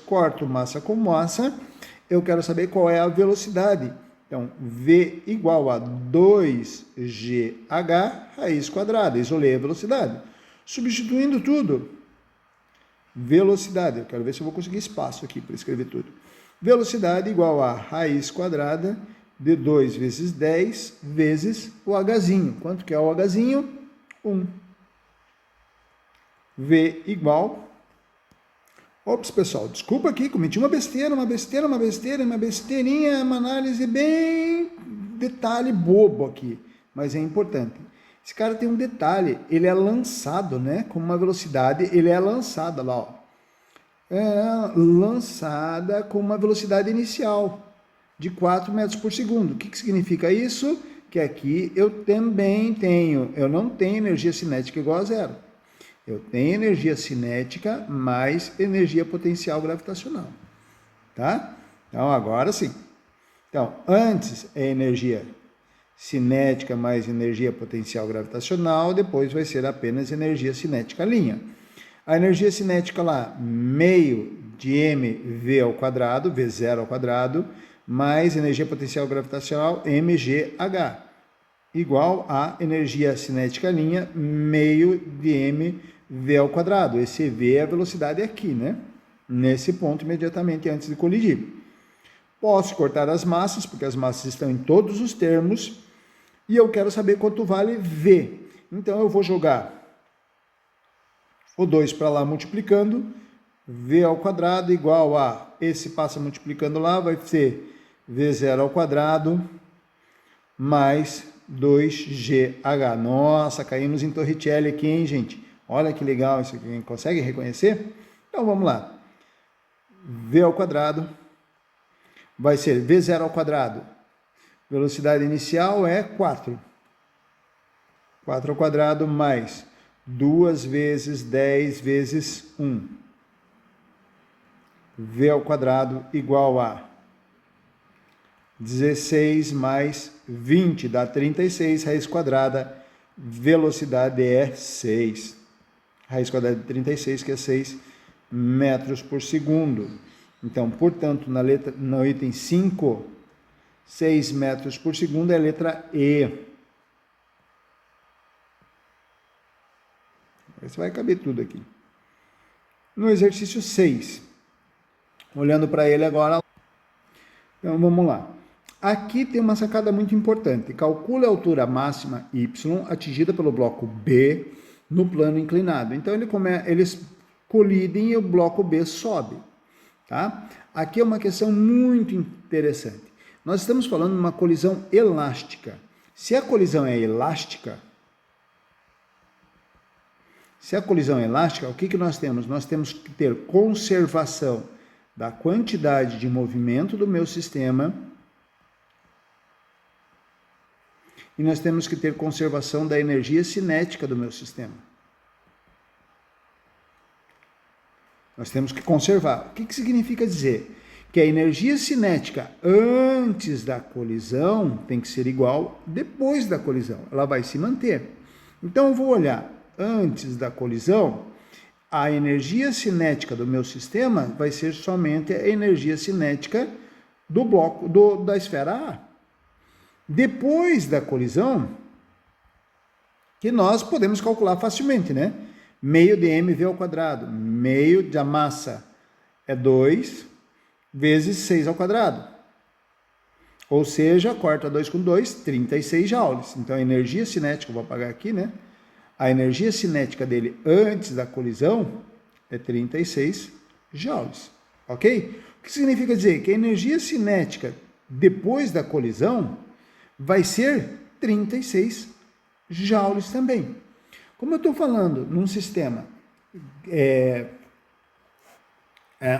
corto massa com massa, eu quero saber qual é a velocidade. Então, V igual a 2GH raiz quadrada. Isolei a velocidade. Substituindo tudo, velocidade. Eu quero ver se eu vou conseguir espaço aqui para escrever tudo. Velocidade igual a raiz quadrada de 2 vezes 10 vezes o Hzinho. Quanto que é o Hzinho? 1. V igual... Ops, pessoal, desculpa aqui, cometi uma besteirinha, uma análise bem detalhe bobo aqui, mas é importante. Esse cara tem um detalhe, ele é lançado, né, com uma velocidade, ele é lançado lá, ó. Lançada com uma velocidade inicial de 4 metros por segundo. O que significa isso? Que aqui eu também tenho, eu não tenho energia cinética igual a zero. Eu tenho energia cinética mais energia potencial gravitacional, tá? Então, agora sim. Então, antes é energia cinética mais energia potencial gravitacional, depois vai ser apenas energia cinética linha. A energia cinética lá, meio de mv ao quadrado, v0 ao quadrado, mais energia potencial gravitacional, mgh, igual a energia cinética linha, meio de mv ao quadrado. Esse v é a velocidade aqui, né? Nesse ponto, imediatamente antes de colidir. Posso cortar as massas, porque as massas estão em todos os termos, e eu quero saber quanto vale v. Então, eu vou jogar o 2 para lá multiplicando, v ao quadrado igual a, esse passa multiplicando lá, vai ser v0 ao quadrado mais 2GH. Nossa, caímos em Torricelli aqui, hein, gente? Olha que legal isso aqui. Consegue reconhecer? Então, vamos lá. V ao quadrado vai ser V0 ao quadrado. Velocidade inicial é 4. 4 ao quadrado mais 2 vezes 10 vezes 1. V ao quadrado igual a 16 mais 20, dá 36, raiz quadrada, velocidade é 6. Raiz quadrada de 36, que é 6 metros por segundo. Então, portanto, no item 5, 6 metros por segundo é a letra E. Você vai caber tudo aqui. No exercício 6, olhando para ele agora. Então, vamos lá. Aqui tem uma sacada muito importante. Calcule a altura máxima y atingida pelo bloco B no plano inclinado. Então, eles colidem e o bloco B sobe. Tá? Aqui é uma questão muito interessante. Nós estamos falando de uma colisão elástica. Se a colisão é elástica, o que nós temos? Nós temos que ter conservação da quantidade de movimento do meu sistema e nós temos que ter conservação da energia cinética do meu sistema. Nós temos que conservar. O que significa dizer? Que a energia cinética antes da colisão tem que ser igual depois da colisão. Ela vai se manter. Então, eu vou olhar antes da colisão, a energia cinética do meu sistema vai ser somente a energia cinética do bloco da esfera A. Depois da colisão, que nós podemos calcular facilmente, né? Meio de mv ao quadrado, meio da massa é 2 vezes 6 ao quadrado. Ou seja, corta 2 com 2, 36 joules. Então, a energia cinética, eu vou apagar aqui, né? A energia cinética dele antes da colisão é 36 joules, ok? O que significa dizer? Que a energia cinética depois da colisão vai ser 36 joules também. Como eu estou falando num sistema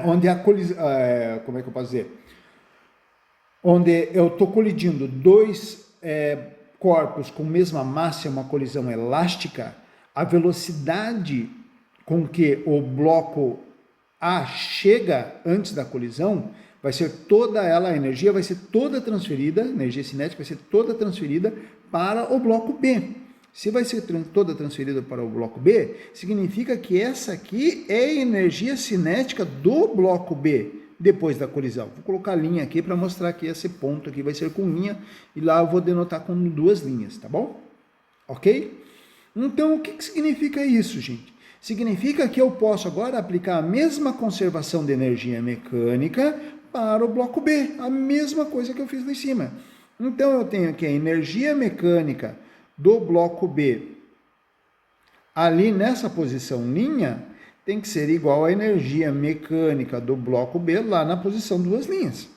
onde a colisão, como é que eu posso dizer? Onde eu estou colidindo dois corpos com mesma massa, uma colisão elástica, a velocidade com que o bloco A chega antes da colisão vai ser toda ela, a energia vai ser toda transferida, a energia cinética vai ser toda transferida para o bloco B. Se vai ser toda transferida para o bloco B, significa que essa aqui é a energia cinética do bloco B, depois da colisão. Vou colocar a linha aqui para mostrar que esse ponto aqui vai ser com linha, e lá eu vou denotar com 2 linhas, tá bom? Ok? Então, o que significa isso, gente? Significa que eu posso agora aplicar a mesma conservação de energia mecânica para o bloco B, a mesma coisa que eu fiz lá em cima. Então, eu tenho aqui a energia mecânica do bloco B, ali nessa posição linha, tem que ser igual à energia mecânica do bloco B lá na posição 2 linhas.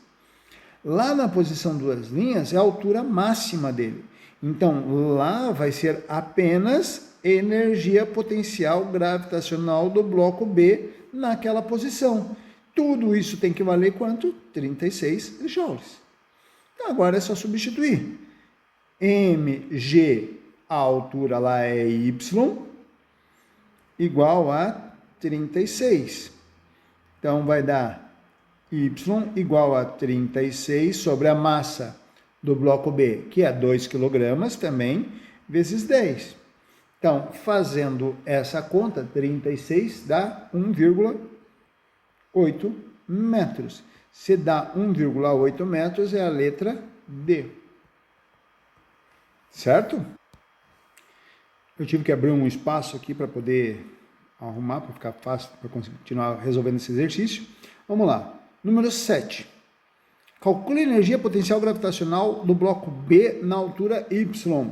Lá na posição 2 linhas é a altura máxima dele. Então, lá vai ser apenas energia potencial gravitacional do bloco B naquela posição. Tudo isso tem que valer quanto? 36 joules. Então, agora é só substituir. mg, a altura lá é y, igual a 36. Então, vai dar y igual a 36 sobre a massa do bloco B, que é 2 kg também, vezes 10. Então, fazendo essa conta, 36 dá 1,8 metros. Se dá 1,8 metros, é a letra D. Certo? Eu tive que abrir um espaço aqui para poder arrumar, para ficar fácil, para continuar resolvendo esse exercício. Vamos lá. Número 7. Calcule a energia potencial gravitacional do bloco B na altura Y.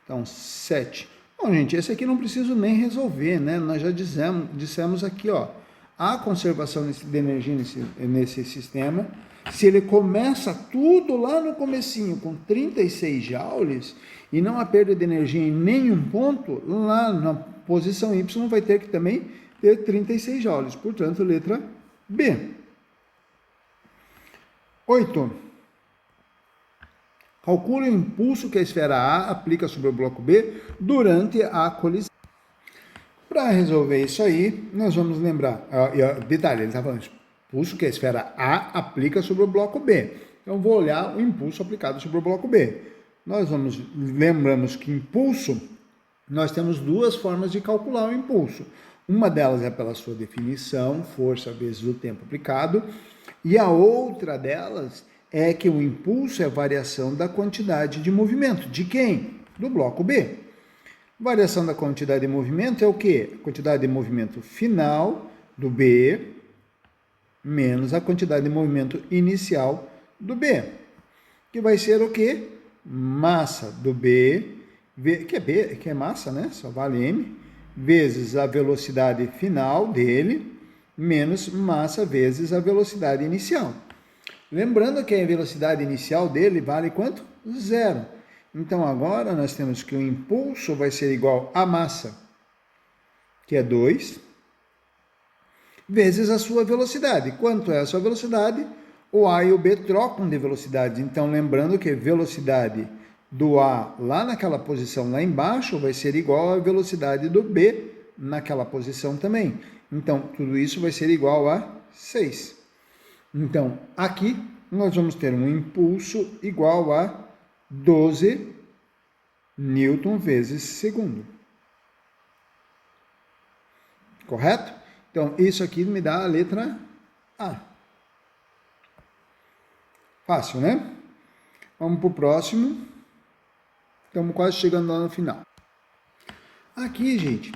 Então, 7. Bom, gente, esse aqui não preciso nem resolver, né? Nós já dissemos aqui, ó, a conservação de energia nesse sistema. Se ele começa tudo lá no comecinho com 36 joules e não há perda de energia em nenhum ponto, lá na posição Y vai ter que também ter 36 joules. Portanto, letra B. 8. Calcule o impulso que a esfera A aplica sobre o bloco B durante a colisão. Para resolver isso aí, nós vamos lembrar, detalhe, ele está falando impulso que a esfera A aplica sobre o bloco B. Então, vou olhar o impulso aplicado sobre o bloco B. Lembramos que impulso, nós temos 2 formas de calcular o impulso. Uma delas é pela sua definição, força vezes o tempo aplicado, e a outra delas é que o impulso é a variação da quantidade de movimento. De quem? Do bloco B. Variação da quantidade de movimento é o quê? A quantidade de movimento final do B menos a quantidade de movimento inicial do B. Que vai ser o quê? Massa do B, que é massa, né? Só vale M, vezes a velocidade final dele, menos massa vezes a velocidade inicial. Lembrando que a velocidade inicial dele vale quanto? 0. Então, agora nós temos que o impulso vai ser igual à massa, que é 2, vezes a sua velocidade. Quanto é a sua velocidade? O A e o B trocam de velocidade. Então, lembrando que a velocidade do A lá naquela posição lá embaixo vai ser igual à velocidade do B naquela posição também. Então, tudo isso vai ser igual a 6. Então, aqui nós vamos ter um impulso igual a 12 newton vezes segundo. Correto? Então, isso aqui me dá a letra A. Fácil, né? Vamos para o próximo. Estamos quase chegando lá no final. Aqui, gente,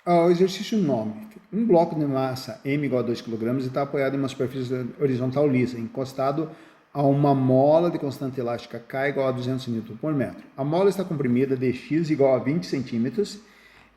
o exercício 9. Um bloco de massa M igual a 2 kg está apoiado em uma superfície horizontal lisa, encostado a uma mola de constante elástica K igual a 200 Nm por metro. A mola está comprimida de X igual a 20 centímetros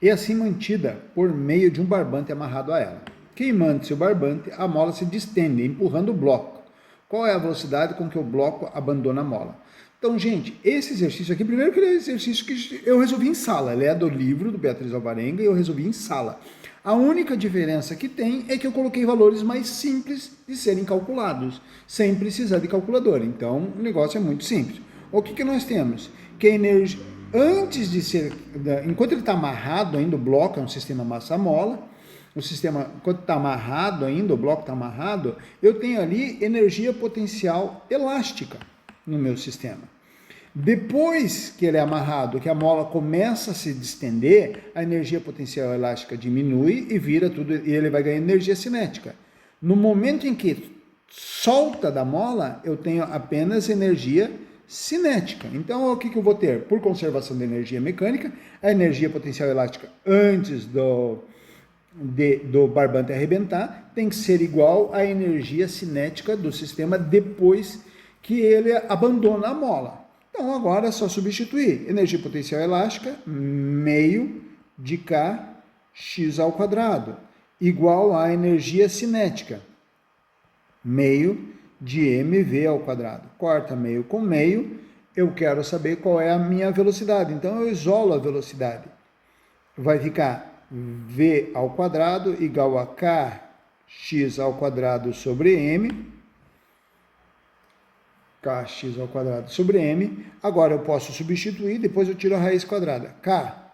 e assim mantida por meio de um barbante amarrado a ela. Queimando-se o barbante, a mola se distende, empurrando o bloco. Qual é a velocidade com que o bloco abandona a mola? Então, gente, esse exercício aqui, primeiro que ele é um exercício que eu resolvi em sala. Ele é do livro do Beatriz Alvarenga e eu resolvi em sala. A única diferença que tem é que eu coloquei valores mais simples de serem calculados, sem precisar de calculadora. Então, o negócio é muito simples. O que nós temos? Que a energia, antes de ser, enquanto ele está amarrado ainda, o bloco é um sistema massa-mola, o sistema, enquanto está amarrado ainda, o bloco está amarrado, eu tenho ali energia potencial elástica no meu sistema. Depois que ele é amarrado, que a mola começa a se distender, a energia potencial elástica diminui e vira tudo, e ele vai ganhar energia cinética. No momento em que solta da mola, eu tenho apenas energia cinética. Então, o que eu vou ter? Por conservação de energia mecânica, a energia potencial elástica antes do barbante arrebentar tem que ser igual à energia cinética do sistema depois que ele abandona a mola. Então, agora é só substituir energia potencial elástica, meio de K x ao quadrado, igual à energia cinética, meio de mv ao quadrado. Corta meio com meio, eu quero saber qual é a minha velocidade, então eu isolo a velocidade. Vai ficar v ao quadrado igual a kx ao quadrado sobre m, kx ao quadrado sobre m. Agora eu posso substituir, depois eu tiro a raiz quadrada. K,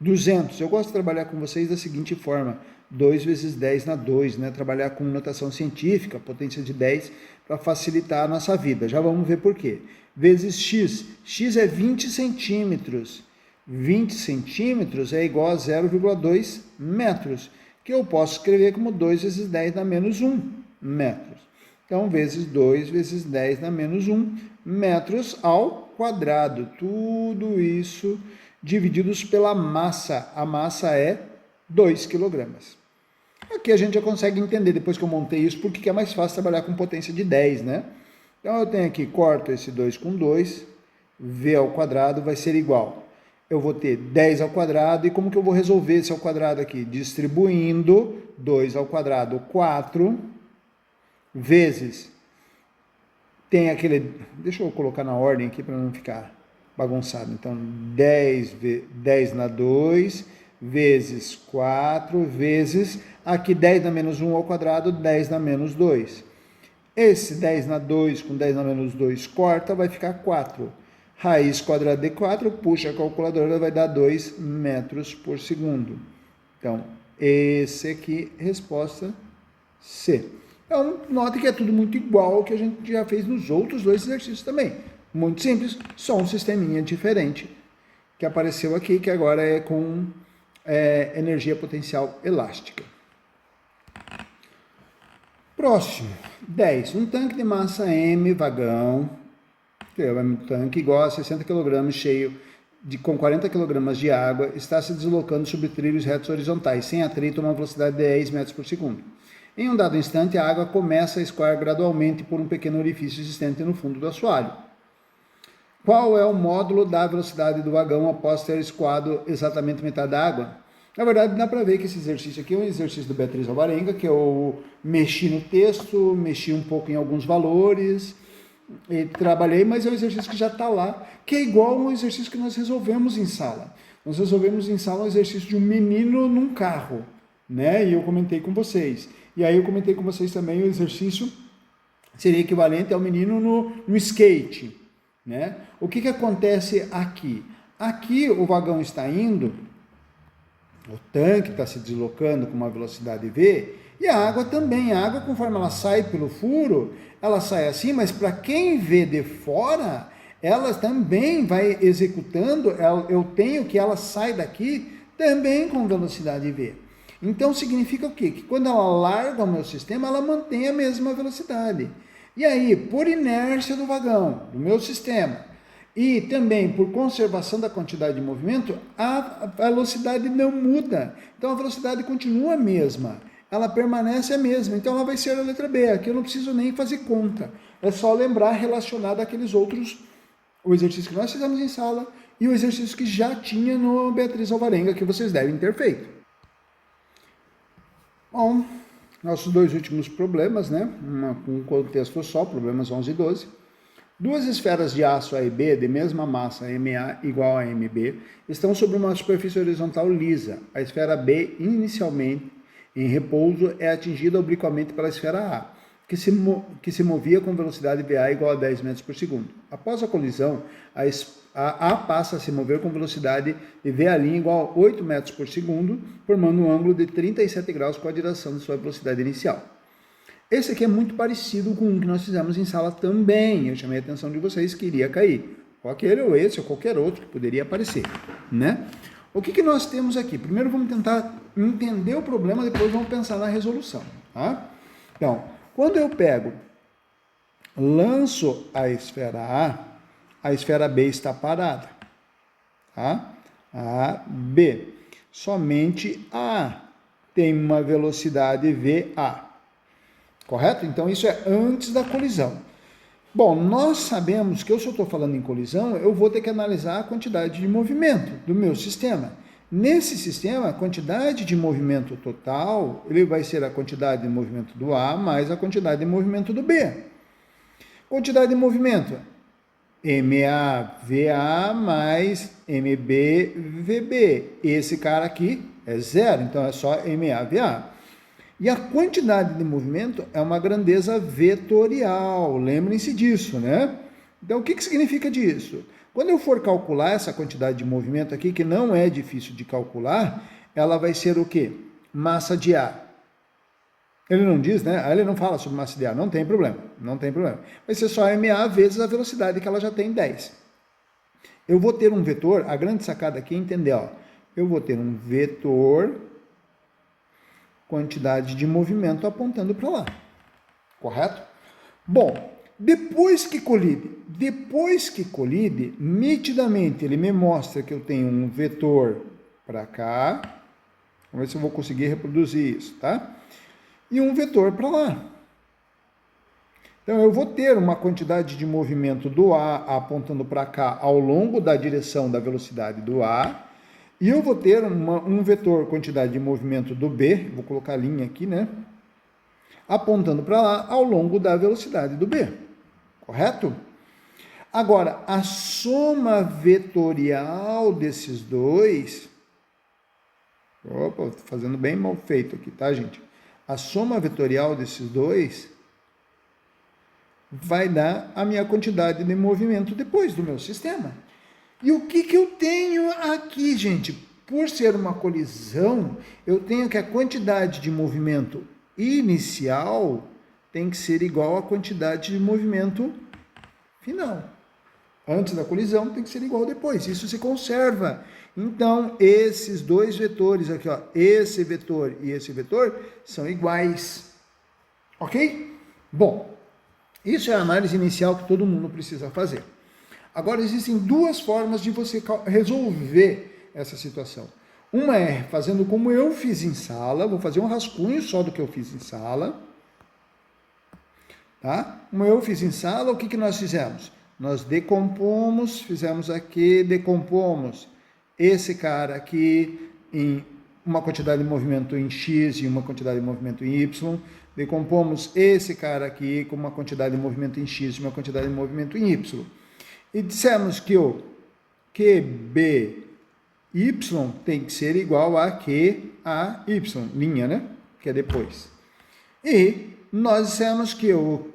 200. Eu gosto de trabalhar com vocês da seguinte forma: 2 vezes 10 na 2, né? Trabalhar com notação científica, potência de 10, para facilitar a nossa vida. Já vamos ver por quê. Vezes x. X é 20 centímetros. 20 centímetros é igual a 0,2 metros, que eu posso escrever como 2 vezes 10 na menos 1 metros. Então, vezes 2 vezes 10 na menos 1 metros ao quadrado. Tudo isso divididos pela massa. A massa é 2 kg. Aqui a gente já consegue entender, depois que eu montei isso, porque é mais fácil trabalhar com potência de 10, né? Então, eu tenho aqui, corto esse 2 com 2, v ao quadrado vai ser igual. Eu vou ter 10 ao quadrado, e como que eu vou resolver esse ao quadrado aqui? Distribuindo 2 ao quadrado, 4, vezes, tem aquele, deixa eu colocar na ordem aqui para não ficar bagunçado. Então, 10 na 2, vezes 4, vezes, aqui 10 na menos 1 ao quadrado, 10 na menos 2. Esse 10 na 2 com 10 na menos 2 corta, vai ficar 4. Raiz quadrada de 4, puxa a calculadora, vai dar 2 metros por segundo. Então, esse aqui, resposta C. Então, note que é tudo muito igual ao que a gente já fez nos outros dois exercícios também. Muito simples, só um sisteminha diferente que apareceu aqui, que agora é com energia potencial elástica. Próximo, 10. Um tanque de massa M, vagão, que é um tanque igual a 60 kg, cheio com 40 kg de água, está se deslocando sobre trilhos retos horizontais, sem atrito, a uma velocidade de 10 metros por segundo. Em um dado instante, a água começa a escoar gradualmente por um pequeno orifício existente no fundo do assoalho. Qual é o módulo da velocidade do vagão após ter escoado exatamente metade da água? Na verdade, dá para ver que esse exercício aqui é um exercício do Beatriz Alvarenga, que eu mexi no texto, mexi um pouco em alguns valores, e trabalhei, mas é um exercício que já está lá, que é igual ao exercício que nós resolvemos em sala. Nós resolvemos em sala um exercício de um menino num carro, né? E eu comentei com vocês. E aí eu comentei com vocês também o exercício seria equivalente ao menino no skate, né? O que acontece aqui? Aqui o vagão está indo, o tanque está se deslocando com uma velocidade V, e a água também. A água, conforme ela sai pelo furo, ela sai assim, mas para quem vê de fora, ela também vai executando, eu tenho que ela sai daqui também com velocidade V. Então, significa o quê? Que quando ela larga o meu sistema, ela mantém a mesma velocidade. E aí, por inércia do vagão, do meu sistema, e também por conservação da quantidade de movimento, a velocidade não muda. Então, a velocidade continua a mesma. Ela permanece a mesma. Então, ela vai ser a letra B. Aqui eu não preciso nem fazer conta. É só lembrar relacionado àqueles outros, o exercício que nós fizemos em sala e o exercício que já tinha no Beatriz Alvarenga, que vocês devem ter feito. Bom, nossos dois últimos problemas, né? Um contexto só, problemas 11 e 12. Duas esferas de aço A e B, de mesma massa, MA igual a MB, estão sobre uma superfície horizontal lisa. A esfera B, inicialmente em repouso, é atingida obliquamente pela esfera A, que se movia com velocidade VA igual a 10 metros por segundo. Após a colisão, a A passa a se mover com velocidade de VA' igual a 8 metros por segundo, formando um ângulo de 37 graus com a direção de sua velocidade inicial. Esse aqui é muito parecido com o que nós fizemos em sala também. Eu chamei a atenção de vocês que iria cair. ou aquele, ou esse, ou qualquer outro que poderia aparecer, né? O que nós temos aqui? Primeiro vamos tentar entender o problema, depois vamos pensar na resolução, tá? Então, quando eu pego, lanço a esfera B está parada, tá? A, B. Somente A tem uma velocidade VA, correto? Então, isso é antes da colisão. Bom, nós sabemos que se eu estou falando em colisão, eu vou ter que analisar a quantidade de movimento do meu sistema. Nesse sistema, a quantidade de movimento total, ele vai ser a quantidade de movimento do A mais a quantidade de movimento do B. Quantidade de movimento, MAVA mais MBVB. Esse cara aqui é zero, então é só MAVA. E a quantidade de movimento é uma grandeza vetorial, lembrem-se disso, né? Então, o que significa disso? Quando eu for calcular essa quantidade de movimento aqui, que não é difícil de calcular, ela vai ser o quê? Massa de ar. Ele não diz, né? Ele não fala sobre massa de ar, não tem problema, não tem problema. Vai ser só MA vezes a velocidade, que ela já tem 10. Eu vou ter um vetor, a grande sacada aqui é entender, ó. Eu vou ter um vetor, quantidade de movimento apontando para lá, correto? Bom, depois que colide, nitidamente ele me mostra que eu tenho um vetor para cá, vamos ver se eu vou conseguir reproduzir isso, tá? E um vetor para lá. Então eu vou ter uma quantidade de movimento do A apontando para cá ao longo da direção da velocidade do A, e eu vou ter um vetor, quantidade de movimento do B, vou colocar a linha aqui, né? Apontando para lá ao longo da velocidade do B, correto? Agora, a soma vetorial desses dois... Opa, estou fazendo bem mal feito aqui, tá, gente? A soma vetorial desses dois vai dar a minha quantidade de movimento depois do meu sistema. E o que eu tenho aqui, gente? Por ser uma colisão, eu tenho que a quantidade de movimento inicial tem que ser igual à quantidade de movimento final. Antes da colisão tem que ser igual depois. Isso se conserva. Então, esses dois vetores aqui, ó, esse vetor e esse vetor, são iguais. Ok? Bom, isso é a análise inicial que todo mundo precisa fazer. Agora, existem duas formas de você resolver essa situação. Uma é fazendo como eu fiz em sala, vou fazer um rascunho só do que eu fiz em sala. Tá? Como eu fiz em sala, o que nós fizemos? Nós decompomos, fizemos aqui, decompomos esse cara aqui em uma quantidade de movimento em X e uma quantidade de movimento em Y. Decompomos esse cara aqui com uma quantidade de movimento em X e uma quantidade de movimento em Y. E dissemos que o QBY tem que ser igual a QAY, linha, né? Que é depois. E nós dissemos que o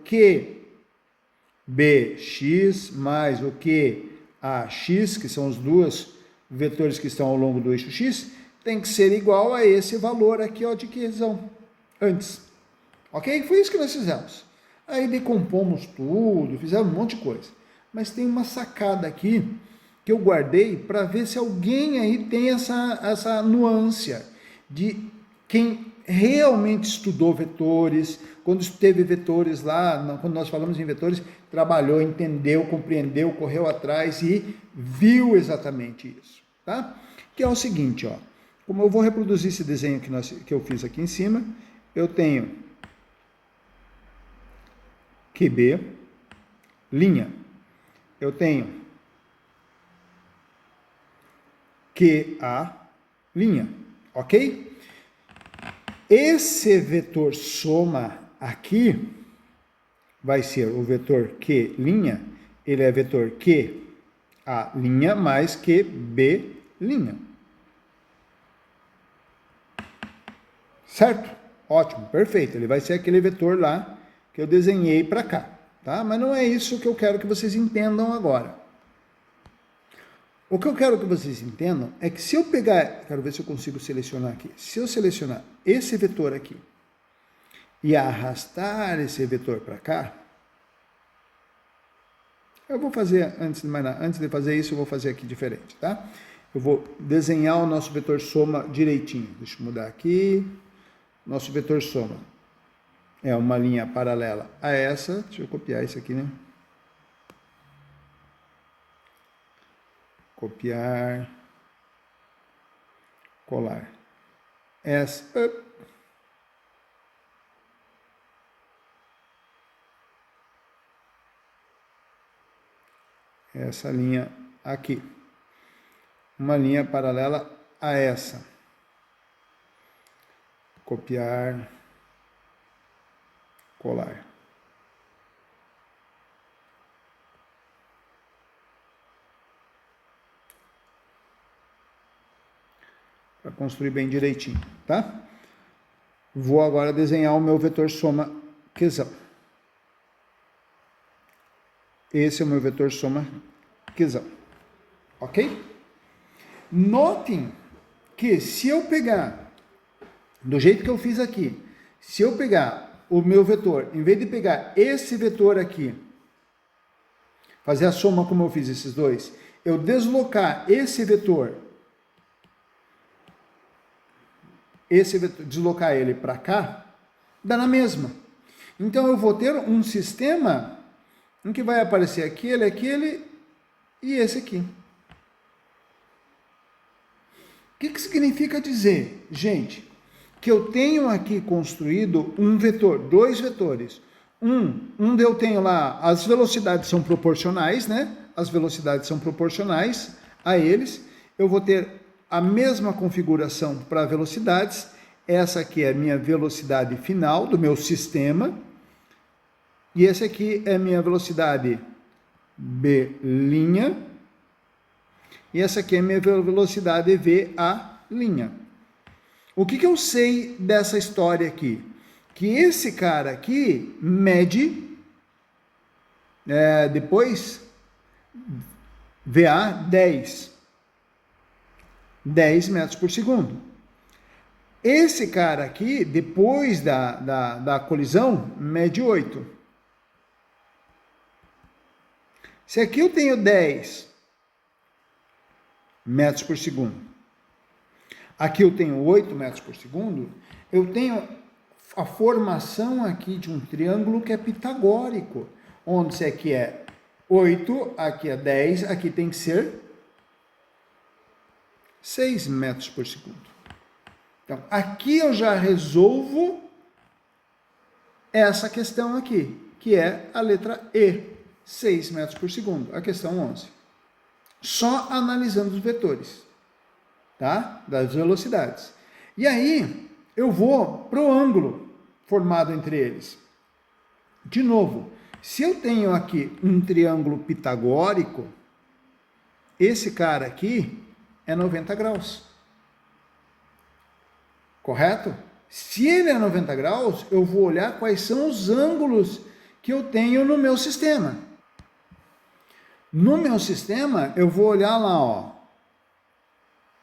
QBX mais o QAX, que são os dois vetores que estão ao longo do eixo X, tem que ser igual a esse valor aqui, ó, de quezão, antes. Ok? Foi isso que nós fizemos. Aí decompomos tudo, fizemos um monte de coisa. Mas tem uma sacada aqui que eu guardei para ver se alguém aí tem essa nuance de quem realmente estudou vetores, quando teve vetores lá, quando nós falamos em vetores, trabalhou, entendeu, compreendeu, correu atrás e viu exatamente isso, tá? Que é o seguinte, ó, como eu vou reproduzir esse desenho que eu fiz aqui em cima, eu tenho QB, linha, eu tenho QA, linha, ok? Esse vetor soma aqui vai ser o vetor Q', ele é vetor QA' mais QB'. Certo? Ótimo, perfeito. Ele vai ser aquele vetor lá que eu desenhei para cá, tá? Mas não é isso que eu quero que vocês entendam agora. O que eu quero que vocês entendam é que se eu pegar, quero ver se eu consigo selecionar aqui, se eu selecionar esse vetor aqui e arrastar esse vetor para cá, Eu vou fazer, antes de fazer isso, eu vou fazer aqui diferente, tá? Eu vou desenhar o nosso vetor soma direitinho. Deixa eu mudar aqui. Nosso vetor soma é uma linha paralela a essa. Deixa eu copiar isso aqui, né? Copiar. Colar. Essa linha aqui. Uma linha paralela a essa. Copiar, colar. Para construir bem direitinho, tá? Vou agora desenhar o meu vetor soma Qzão. Esse é o meu vetor soma Qzão. Ok? Notem que se eu pegar, do jeito que eu fiz aqui, se eu pegar o meu vetor, em vez de pegar esse vetor aqui, fazer a soma como eu fiz esses dois, eu deslocar esse vetor, deslocar ele para cá, dá na mesma. Então eu vou ter um sistema em que vai aparecer aquele e esse aqui. O que significa dizer, gente, que eu tenho aqui construído um vetor, dois vetores. Onde eu tenho lá, as velocidades são proporcionais, né? As velocidades são proporcionais a eles. Eu vou ter a mesma configuração para velocidades. Essa aqui é a minha velocidade final do meu sistema. E esse aqui é a minha velocidade B'. E essa aqui é a minha velocidade VA'. O que eu sei dessa história aqui? Que esse cara aqui mede, depois, VA 10 metros por segundo. Esse cara aqui, depois da colisão, mede 8. Se aqui eu tenho 10 metros por segundo, aqui eu tenho 8 metros por segundo, eu tenho a formação aqui de um triângulo que é pitagórico, onde se aqui é 8, aqui é 10, aqui tem que ser 6 metros por segundo. Então, aqui eu já resolvo essa questão aqui, que é a letra E, 6 metros por segundo, a questão 11. Só analisando os vetores, tá? Das velocidades. E aí, eu vou para o ângulo formado entre eles. De novo, se eu tenho aqui um triângulo pitagórico, esse cara aqui é 90 graus. Correto? Se ele é 90 graus, eu vou olhar quais são os ângulos que eu tenho no meu sistema. No meu sistema, eu vou olhar lá, ó.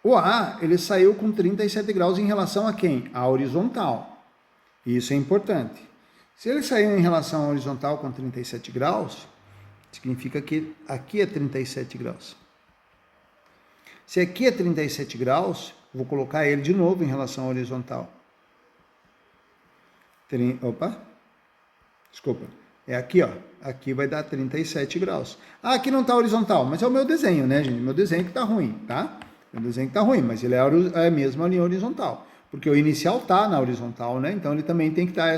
O A, ele saiu com 37 graus em relação a quem? A horizontal. Isso é importante. Se ele saiu em relação à horizontal com 37 graus, significa que aqui é 37 graus. Se aqui é 37 graus, vou colocar ele de novo em relação à horizontal. Desculpa. É aqui, ó. Aqui vai dar 37 graus. Ah, aqui não está horizontal, mas é o meu desenho, né, gente? Meu desenho que está ruim, tá? Meu desenho que está ruim, mas ele é a mesma linha horizontal. Porque o inicial está na horizontal, né? Então ele também tem que estar,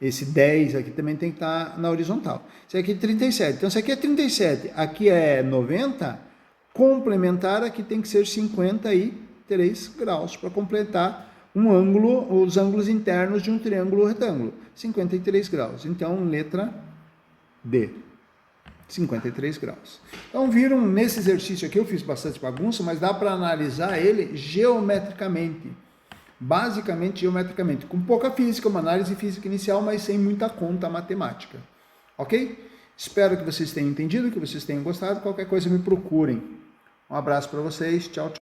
esse 10 aqui também tem que estar na horizontal. Esse aqui é 37. Então, se aqui é 37, aqui é 90, complementar aqui tem que ser 53 graus para completar um ângulo, os ângulos internos de um triângulo retângulo. 53 graus. Então, letra D. 53 graus. Então, viram, nesse exercício aqui eu fiz bastante bagunça, mas dá para analisar ele geometricamente. Basicamente geometricamente. Com pouca física, uma análise física inicial, mas sem muita conta matemática. Ok? Espero que vocês tenham entendido, que vocês tenham gostado. Qualquer coisa me procurem. Um abraço para vocês. Tchau, tchau.